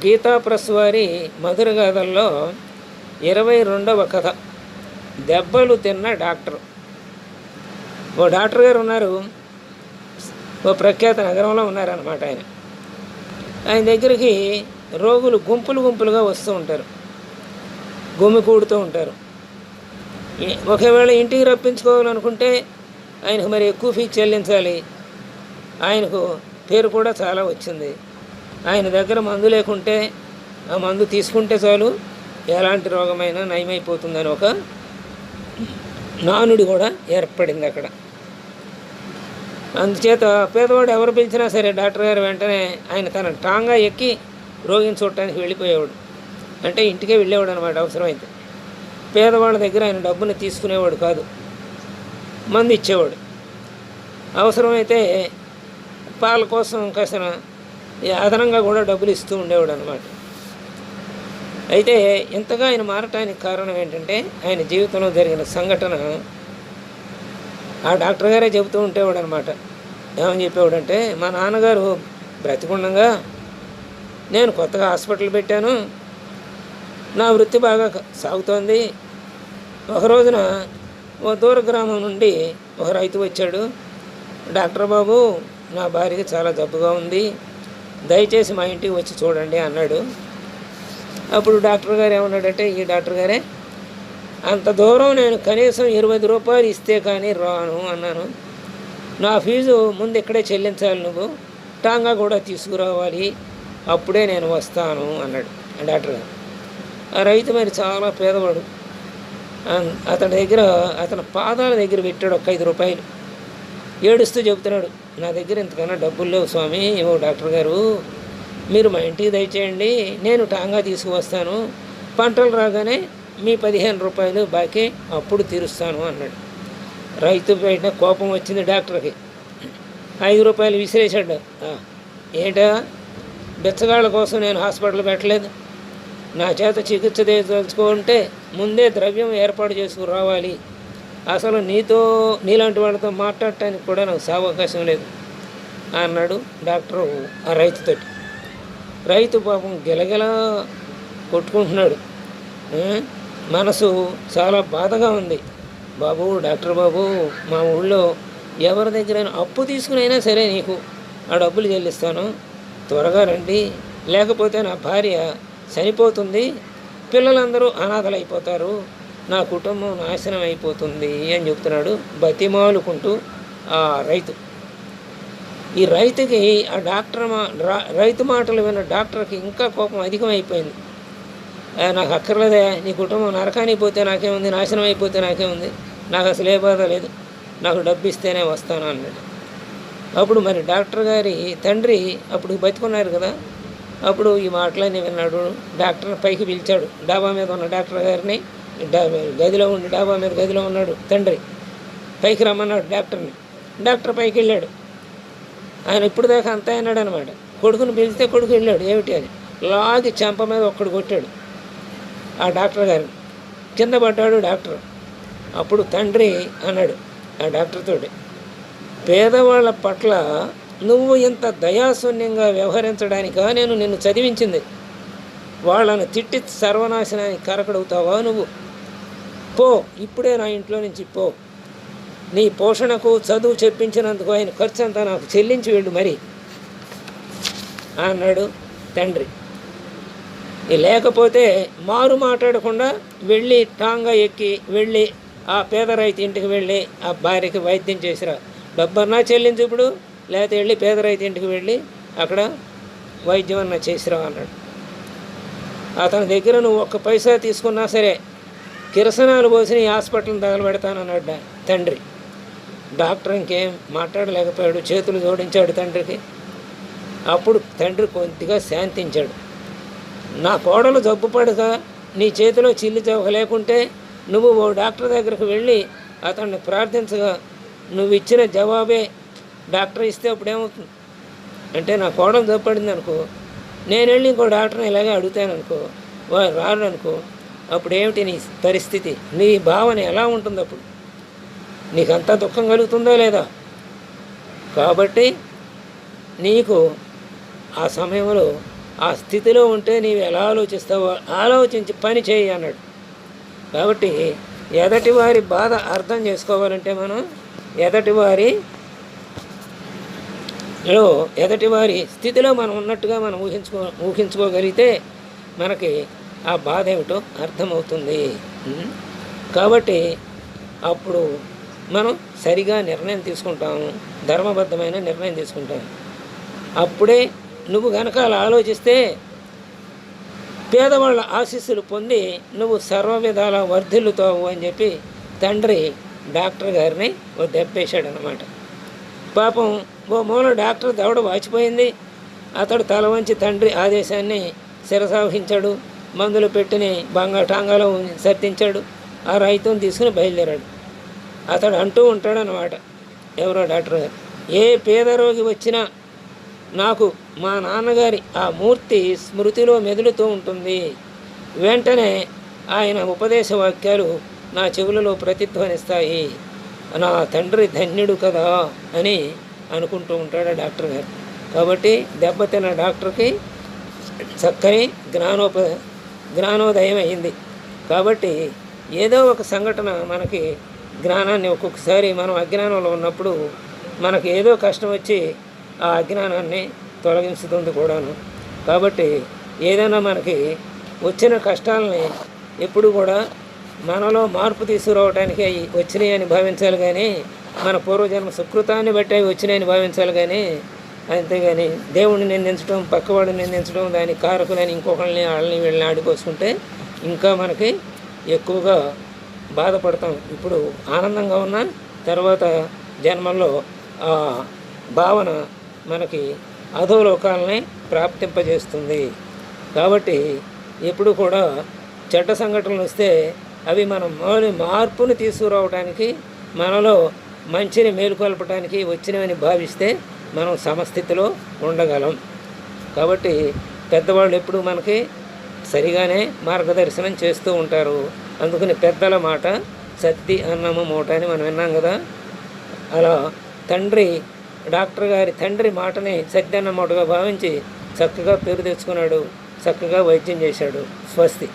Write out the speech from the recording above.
Gita press వారి మధుర గాథల్లో 22వ కథ దెబ్బలు తిన్న డాక్టర్. ఓ డాక్టర్ గారు ఉన్నారు, ఓ ప్రఖ్యాత నగరంలో ఉన్నారన్నమాట. ఆయన దగ్గరికి రోగులు గుంపులు గుంపులుగా వస్తూ ఉంటారు, గుమికూడుతూ ఉంటారు. ఒకవేళ ఇంటికి రప్పించుకోవాలనుకుంటే ఆయనకు మరి ఎక్కువ ఫీజు చెల్లించాలి. ఆయనకు పేరు కూడా చాలా వచ్చింది. ఆయన దగ్గర మందు లేకుంటే ఆ మందు తీసుకుంటే చాలు, ఎలాంటి రోగమైనా నయమైపోతుందని ఒక నానుడి కూడా ఏర్పడింది అక్కడ. అందుచేత పేదవాడు ఎవరు పిలిచినా సరే డాక్టర్ గారు వెంటనే ఆయన తన టాంగా ఎక్కి రోగిని చూడటానికి వెళ్ళిపోయేవాడు. అంటే ఇంటికే వెళ్ళేవాడు అనమాట. అవసరమైతే పేదవాళ్ళ దగ్గర ఆయన డబ్బుని తీసుకునేవాడు కాదు, మందు ఇచ్చేవాడు. అవసరమైతే పాల కోసం కాసిన అదనంగా కూడా డబ్బులు ఇస్తూ ఉండేవాడు అనమాట. అయితే ఇంతగా ఆయన మారటానికి కారణం ఏంటంటే ఆయన జీవితంలో జరిగిన సంఘటన ఆ డాక్టర్ గారే చెబుతూ ఉండేవాడు అనమాట. ఏమని చెప్పేవాడంటే, మా నాన్నగారు బ్రతికుండగా నేను కొత్తగా హాస్పిటల్ పెట్టాను, నా వృత్తి బాగా సాగుతోంది. ఒక రోజున ఓ దూర గ్రామం నుండి ఒక రైతు వచ్చాడు. డాక్టర్ బాబు, నా భార్యకి చాలా జబ్బుగా ఉంది, దయచేసి మా ఇంటికి వచ్చి చూడండి అన్నాడు. అప్పుడు డాక్టర్ గారు ఏమన్నాడంటే, ఈ డాక్టర్ గారే, అంత దూరం నేను కనీసం 20 రూపాయలు ఇస్తే కానీ రాను అన్నాను. నా ఫీజు ముందు ఇక్కడే చెల్లించాలి, నువ్వు టాంగా కూడా తీసుకురావాలి, అప్పుడే నేను వస్తాను అన్నాడు డాక్టర్ గారు. ఆ రైతు మరి చాలా పేదవాడు. అతని పాదాల దగ్గర పెట్టాడు ఒక 5 రూపాయలు. ఏడుస్తూ చెబుతున్నాడు, నా దగ్గర ఇంతకన్నా డబ్బులు లేవు స్వామి, ఏమో డాక్టర్ గారు, మీరు మా ఇంటికి దయచేయండి, నేను టాంగా తీసుకువస్తాను, పంటలు రాగానే మీ 15 రూపాయలు బాకీ అప్పుడు తీరుస్తాను అన్నాడు. రైతు పైన కోపం వచ్చింది డాక్టర్కి. 5 రూపాయలు విసిరేశాడు. ఏంటా, బెచ్చగాళ్ళ కోసం నేను హాస్పిటల్ పెట్టలేదు, నా చేత చికిత్స తెలుసుకుంటే ముందే ద్రవ్యం ఏర్పాటు చేసుకురావాలి, అసలు నీలాంటి వాళ్ళతో మాట్లాడటానికి కూడా నాకు అవకాశం లేదు అన్నాడు డాక్టరు ఆ రైతుతోటి. రైతు పాపం గిలగిలా కొట్టుకుంటున్నాడు, మనసు చాలా బాధగా ఉంది. బాబు, డాక్టర్ బాబు, మా ఊళ్ళో ఎవరి దగ్గరైనా అప్పు తీసుకునైనా సరే నీకు ఆ డబ్బులు చెల్లిస్తాను, త్వరగా రండి, లేకపోతే నా భార్య చనిపోతుంది, పిల్లలందరూ అనాథలైపోతారు, నా కుటుంబం నాశనం అయిపోతుంది అని చెప్తున్నాడు బతిమాలుకుంటూ ఆ రైతు. ఈ రైతుకి ఆ రైతు మాటలు విన్న డాక్టర్కి ఇంకా కోపం అధికమైపోయింది. నాకు అక్కర్లేదే, నీ కుటుంబం నరకానికి పోతే నాకేముంది, నాశనం అయిపోతే నాకేముంది, నాకు అసలు ఏ బాధ లేదు, నాకు డబ్బు ఇస్తేనే వస్తాను అన్నాడు. అప్పుడు మరి డాక్టర్ గారి తండ్రి అప్పుడు బతికున్నారు కదా, అప్పుడు ఈ మాటలన్నీ విన్నాడు. డాక్టర్ని పైకి పిలిచాడు. డాబా మీద ఉన్న డాక్టర్ గారిని, గదిలో ఉండి డాబా మీద గదిలో ఉన్నాడు తండ్రి, పైకి రమ్మన్నాడు డాక్టర్ని. డాక్టర్ పైకి వెళ్ళాడు. ఆయన ఇప్పుడు దాకా అంతా అన్నాడు అనమాట. కొడుకుని పిలిస్తే కొడుకు వెళ్ళాడు, ఏమిటి అని లాగి చెంప మీద ఒక్కడు కొట్టాడు ఆ డాక్టర్ గారిని. కింద పడ్డాడు డాక్టర్. అప్పుడు తండ్రి అన్నాడు ఆ డాక్టర్తో, పేదవాళ్ళ పట్ల నువ్వు ఇంత దయాశూన్యంగా వ్యవహరించడానికా నేను నిన్ను చదివించింది? వాళ్ళను తిట్టి సర్వనాశనానికి కరకడవుతావా నువ్వు? పో, ఇప్పుడే నా ఇంట్లో నుంచి పో, నీ పోషణకు చదువు చెప్పించినందుకు ఆయన ఖర్చు అంతా నాకు చెల్లించి వెళ్ళు మరి అన్నాడు తండ్రి. లేకపోతే మారు మాట్లాడకుండా వెళ్ళి టాంగా ఎక్కి వెళ్ళి ఆ పేద రైతు ఇంటికి వెళ్ళి ఆ భార్యకి వైద్యం చేసిరా, డబ్బన్నా చెల్లించు ఇప్పుడు, లేకపోతే వెళ్ళి పేద రైతు ఇంటికి వెళ్ళి అక్కడ వైద్యం అన్నా చేసిరా అన్నాడు. అతని దగ్గర నువ్వు 1 పైసా తీసుకున్నా సరే కిరసనాలు పోసి నీ హాస్పిటల్ని తగలబెడతానన్నాడు తండ్రి. డాక్టర్ ఇంకేం మాట్లాడలేకపోయాడు, చేతులు జోడించాడు తండ్రికి. అప్పుడు తండ్రి కొద్దిగా శాంతించాడు. నా కోడలు జబ్బు పడగా నీ చేతిలో చిల్లి చౌక లేకుంటే నువ్వు ఓ డాక్టర్ దగ్గరకు వెళ్ళి అతన్ని ప్రార్థించగా నువ్వు ఇచ్చిన జవాబే డాక్టర్ ఇస్తే అప్పుడేమవుతుంది అంటే, నా కోడలు జబ్బు పడింది అనుకో, నేను వెళ్ళి ఇంకో డాక్టర్ని ఇలాగే అడుగుతాను అనుకో, వారు రారు అనుకో, అప్పుడు ఏమిటి నీ పరిస్థితి, నీ భావన ఎలా ఉంటుంది? అప్పుడు నీకంతా దుఃఖం కలుగుతుందా లేదా? కాబట్టి నీకు ఆ సమయంలో ఆ స్థితిలో ఉంటే నీవు ఎలా ఆలోచిస్తావో ఆలోచించి పని చేయి అన్నాడు. కాబట్టి ఎదటివారి బాధ అర్థం చేసుకోవాలంటే మనం ఎదటివారి స్థితిలో మనం ఉన్నట్టుగా మనం ఊహించుకోగలిగితే మనకి ఆ బాధ ఏమిటో అర్థమవుతుంది. కాబట్టి అప్పుడు మనం సరిగా నిర్ణయం తీసుకుంటాము, ధర్మబద్ధమైన నిర్ణయం తీసుకుంటాము. అప్పుడే నువ్వు గనక అలా ఆలోచిస్తే పేదవాళ్ళ ఆశీస్సులు పొంది నువ్వు సర్వ విధాల వర్ధిల్లుతావు అని చెప్పి తండ్రి డాక్టర్ గారిని ఓ దెబ్బేశాడు అన్నమాట. పాపం ఓ మూల డాక్టర్ దవడ వాచిపోయింది. అతడు తల వంచి తండ్రి ఆదేశాన్ని శిరసావహించాడు. మందులు పెట్టిని టాంగాలో సర్దించాడు. ఆ రైతుని తీసుకుని బయలుదేరాడు. అతడు అంటూ ఉంటాడనమాట, ఎవరో డాక్టర్ గారు, ఏ పేద రోగి వచ్చినా నాకు మా నాన్నగారి ఆ మూర్తి స్మృతిలో మెదులుతూ ఉంటుంది. వెంటనే ఆయన ఉపదేశ వాక్యాలు నా చెవులలో ప్రతిధ్వనిస్తాయి. నా తండ్రి ధన్యుడు కదా అని అనుకుంటూ ఉంటాడు డాక్టర్ గారు. కాబట్టి దెబ్బతిన్న డాక్టర్కి చక్కని జ్ఞానోదయం అయింది. కాబట్టి ఏదో ఒక సంఘటన మనకి జ్ఞానాన్ని, ఒక్కొక్కసారి మనం అజ్ఞానంలో ఉన్నప్పుడు మనకి ఏదో కష్టం వచ్చి ఆ అజ్ఞానాన్ని తొలగించుతుంది కూడాను. కాబట్టి ఏదైనా మనకి వచ్చిన కష్టాలని ఎప్పుడు కూడా మనలో మార్పు తీసుకురావడానికి అవి వచ్చినాయి అని భావించాలి, కానీ మన పూర్వజన్మ సుకృతాన్ని బట్టి అవి వచ్చినాయని భావించాలి. కానీ అంతేగాని దేవుడిని నిందించడం, పక్కవాడిని నిందించడం, దాని కారకులని ఇంకొకరిని వాళ్ళని వీళ్ళని ఆడిపోసుకుంటే ఇంకా మనకి ఎక్కువగా బాధపడతాం. ఇప్పుడు ఆనందంగా ఉన్న తర్వాత జన్మల్లో ఆ భావన మనకి అధోలోకాలని ప్రాప్తింపజేస్తుంది. కాబట్టి ఎప్పుడు కూడా చెడ్డ సంఘటనలు వస్తే అవి మనం మార్పుని తీసుకురావడానికి, మనలో మంచిని మేలుకొల్పడానికి వచ్చినవని భావిస్తే మనం సమస్థితిలో ఉండగలం. కాబట్టి పెద్దవాళ్ళు ఎప్పుడు మనకి సరిగానే మార్గదర్శనం చేస్తూ ఉంటారు. అందుకని పెద్దల మాట సత్తి అన్నము మూట అని మనం విన్నాం కదా. అలా డాక్టర్ గారి తండ్రి మాటని సత్తి అన్న మూటగా భావించి చక్కగా పేరు తెచ్చుకున్నాడు, చక్కగా వైద్యం చేశాడు. స్వస్తి.